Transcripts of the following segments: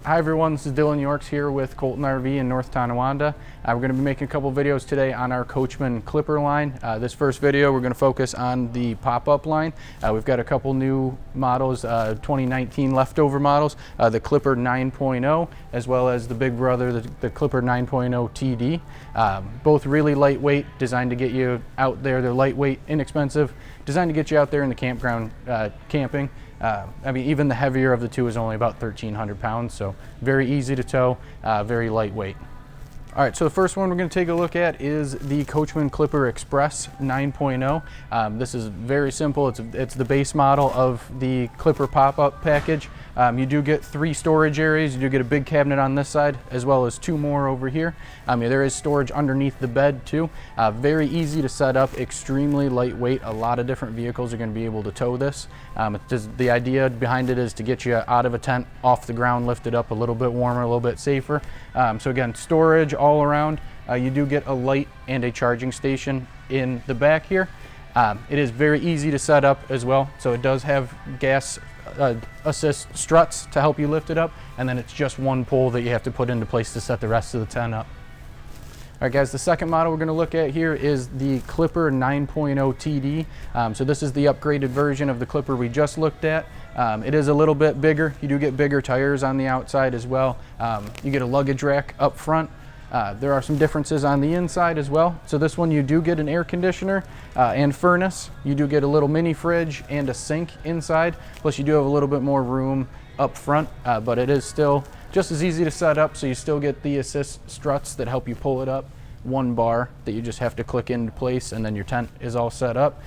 Hi everyone, this is Dylan Yorks here with Colton RV in North Tonawanda. We're going to be making a couple videos today on our Coachmen Clipper line. This first video we're going to focus on the pop-up line. We've got a couple new models, 2019 leftover models, the Clipper 9.0 as well as the big brother, the Clipper 9.0 TD. Both really lightweight, designed to get you out there. They're lightweight, inexpensive, designed to get you out there in the campground camping. I mean, even the heavier of the two is only about 1,300 pounds, so very easy to tow, very lightweight. All right, so the first one we're going to take a look at is the Coachmen Clipper Express 9.0. This is very simple. It's the base model of the Clipper pop-up package. You do get 3 storage areas. You do get a big cabinet on this side as well as 2 more over here. There is storage underneath the bed too. Very easy to set up, extremely lightweight. A lot of different vehicles are going to be able to tow this. The idea behind it is to get you out of a tent, off the ground, lifted up a little bit warmer, a little bit safer. So again, storage all around. You do get a light and a charging station in the back here. It is very easy to set up as well. So it does have gas assist struts to help you lift it up, and then it's just one pole that you have to put into place to set the rest of the tent up. All right guys, the second model we're going to look at here is the Clipper 9.0 TD. So this is the upgraded version of the Clipper we just looked at. It is a little bit bigger. You do get bigger tires on the outside as well. You get a luggage rack up front. There are some differences on the inside as well. So this one you do get an air conditioner and furnace. You do get a little mini fridge and a sink inside. Plus you do have a little bit more room up front, but it is still just as easy to set up. So you still get the assist struts that help you pull it up. 1 bar that you just have to click into place, and then your tent is all set up.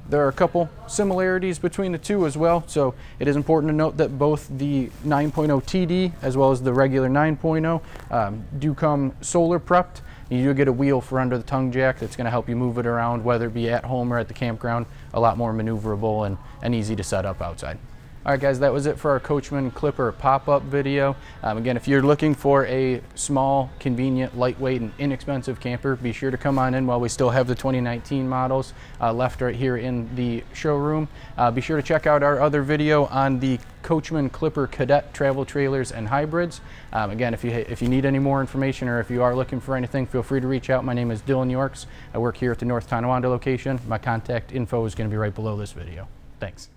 There are a couple similarities between the two as well, so it is important to note that both the 9.0 TD as well as the regular 9.0 do come solar prepped. You do get a wheel for under the tongue jack that's going to help you move it around, whether it be at home or at the campground. A lot more maneuverable and easy to set up outside. All right guys, that was it for our Coachmen Clipper pop-up video. Again, if you're looking for a small, convenient, lightweight, and inexpensive camper, be sure to come on in while we still have the 2019 models left right here in the showroom. Be sure to check out our other video on the Coachmen Clipper Cadet travel trailers and hybrids. Again, if you need any more information or if you are looking for anything, feel free to reach out. My name is Dylan Yorks. I work here at the North Tonawanda location. My contact info is going to be right below this video. Thanks.